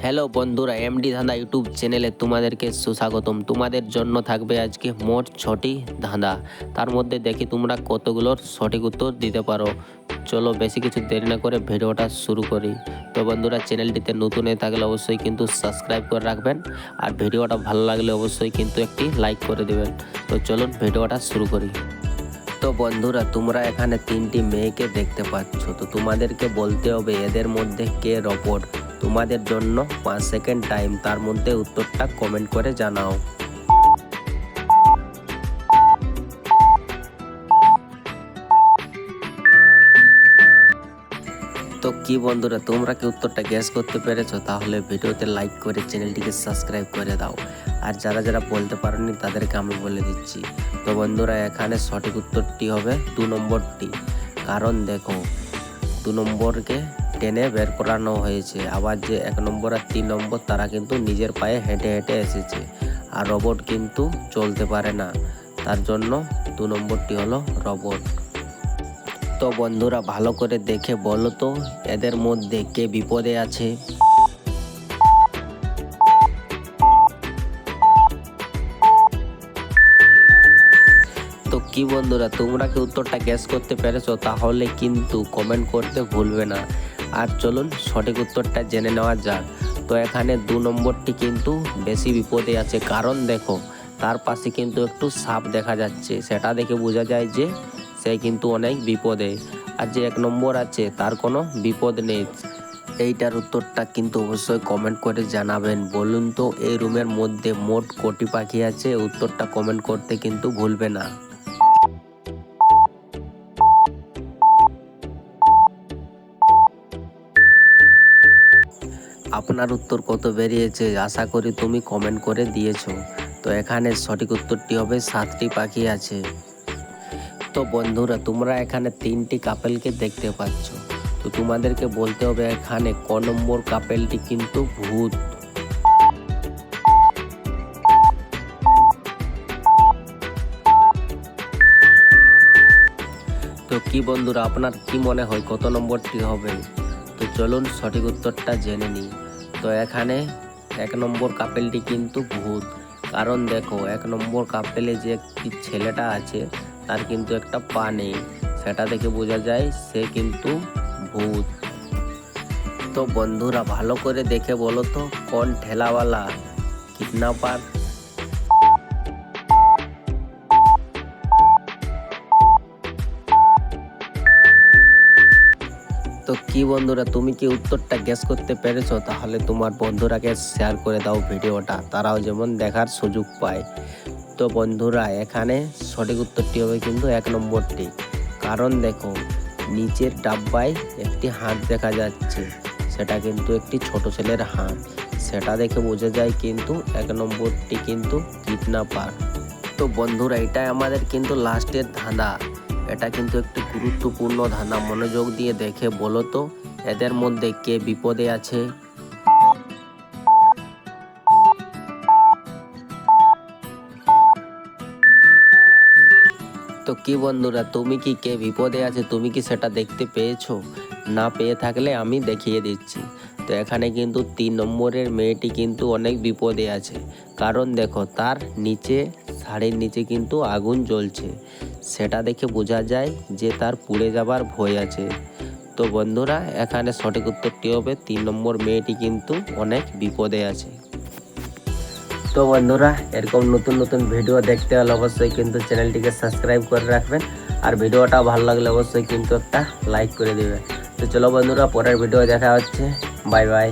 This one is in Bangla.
হ্যালো বন্ধুরা, এমডি ধাঁধা ইউটিউব চ্যানেলে তোমাদেরকে সুস্বাগতম। তোমাদের জন্য থাকবে আজকে মোট 6টি ধাঁধা। তার মধ্যে দেখি তোমরা কতগুলোর সঠিক উত্তর দিতে পারো। চলো বেশি কিছু দেরি না করে ভিডিওটা শুরু করি। তো বন্ধুরা, চ্যানেলটিতে নতুন হয়ে থাকলে অবশ্যই কিন্তু সাবস্ক্রাইব করে রাখবেন, আর ভিডিওটা ভালো লাগলে অবশ্যই কিন্তু একটি লাইক করে দেবেন। তো চলুন ভিডিওটা শুরু করি। তো বন্ধুরা, তোমরা এখানে 3টি মেয়েকে দেখতে পাচ্ছ। তো তোমাদেরকে বলতে হবে এদের মধ্যে কে রোবট। তোমাদের জন্য 5 সেকেন্ড টাইম, তার মধ্যে উত্তরটা কমেন্ট করে জানাও। তো কি বন্ধুরা, তোমরা কি উত্তরটা গেস করতে পেরেছো? তাহলে ভিডিওতে লাইক করে চ্যানেলটিকে সাবস্ক্রাইব করে দাও। আর যারা যারা বলতে পারোনি তাদেরকে আমি বলে দিচ্ছি। তো বন্ধুরা, এখানে সঠিক উত্তরটি হবে 2 নম্বরটি। কারণ দেখো, 2 নম্বরকে টেনে বের করানো হয়েছে। আবার যে 1 নম্বর আর 3 নম্বর, তারা কিন্তু নিজের পায়ে হেঁটে হেঁটে এসেছে, আর রোবট কিন্তু চলতে পারে না। তার জন্য 2 নম্বরটি হলো রোবট। তো বন্ধুরা, ভালো করে দেখে বলো তো এদের মধ্যে কে বিপদে আছে। তো কি বন্ধুরা, তোমরা কি উত্তরটা গেস করতে পেরেছো? তাহলে কিন্তু কমেন্ট করতে ভুলবে না। আর চলুন সঠিক উত্তরটা জেনে নেওয়া যাক। তো এখানে 2 নম্বরটি কিন্তু বেশি বিপদে আছে। কারণ দেখো, তার পাশে কিন্তু একটু সাপ দেখা যাচ্ছে, সেটা দেখে বোঝা যায় যে সে কিন্তু অনেক বিপদে। আর যে 1 নম্বর আছে, তার কোনো বিপদ নেই। এইটার উত্তরটা কিন্তু অবশ্যই কমেন্ট করে জানাবেন। বলুন তো, এই রুমের মধ্যে মোট কটি পাখি আছে? উত্তরটা কমেন্ট করতে কিন্তু ভুলবে না। আপনার উত্তর কত বেরিয়েছে আশা করি তুমি কমেন্ট করে দিয়েছো। তো এখানে সঠিক উত্তরটি হবে 7টি পাখি আছে। তো বন্ধুরা, তোমরা এখানে 3টি কাপেলকে দেখতে পাচ্ছ। তো তোমাদেরকে বলতে হবে এখানে ক নম্বর কাপেলটি কিন্তু ভূত। তো কি বন্ধুরা, আপনার কি মনে হয় কত নম্বরটি হবে? তো চলুন সঠিক উত্তরটা জেনে নিই। তো এখানে 1 নম্বর কাপেলটি কিন্তু ভূত। কারণ দেখো, 1 নম্বর কাপেলে যে একটি ছেলেটা আছে, তার কিন্তু একটা পা নেই, সেটা দেখে বোঝা যায় সে কিন্তু ভূত। তো বন্ধুরা, ভালো করে দেখে বলো তো কোন ঠেলাওয়ালা কিডন্যাপার। তো কি বন্ধুরা, তুমি কি উত্তরটা গেস করতে পেরেছো? তাহলে তোমার বন্ধুরাকে শেয়ার করে দাও ভিডিওটা, তারাও যেমন দেখার সুযোগ পায়। তো বন্ধুরা, এখানে সঠিক উত্তরটি হবে কিন্তু 1 নম্বরটি। কারণ দেখো, নিচের ডাব্বায় একটি হাত দেখা যাচ্ছে, সেটা কিন্তু একটি ছোট ছেলের হাত, সেটা দেখে বোঝা যায় কিন্তু 1 নম্বরটি কিন্তু কিডন্যাপার। তো বন্ধুরা, এটাই আমাদের কিন্তু লাস্টের ধাঁধা। এটা কিন্তু একটি গুরুত্বপূর্ণ ধাঁধা। মনোযোগ দিয়ে দেখে বলো তো এদের মধ্যে কে বিপদে আছে। তো কি বন্ধুরা, তুমি কি কে বিপদে আছে তুমি কি সেটা দেখতে পেয়েছো? না পেয়ে থাকলে আমি দেখিয়ে দিচ্ছি। তো এখানে কিন্তু 3 নম্বরের মেয়েটি কিন্তু অনেক বিপদে আছে। কারণ দেখো, তার নিচে, শাড়ির নিচে কিন্তু আগুন জ্বলছে, সেটা দেখে বোঝা যায় যে তার পুড়ে যাবার ভয় আছে। তো বন্ধুরা, এখানে সঠিক উত্তরটি হবে 3 নম্বর মেয়েটি কিন্তু অনেক বিপদে আছে। তো বন্ধুরা, এরকম নতুন নতুন ভিডিও দেখতে হলে অবশ্যই কিন্তু চ্যানেলটিকে সাবস্ক্রাইব করে রাখবেন, আর ভিডিওটা ভালো লাগলে অবশ্যই কিন্তু একটা লাইক করে দেবেন। তো চলো বন্ধুরা, পরের ভিডিও দেখা হচ্ছে। Bye bye.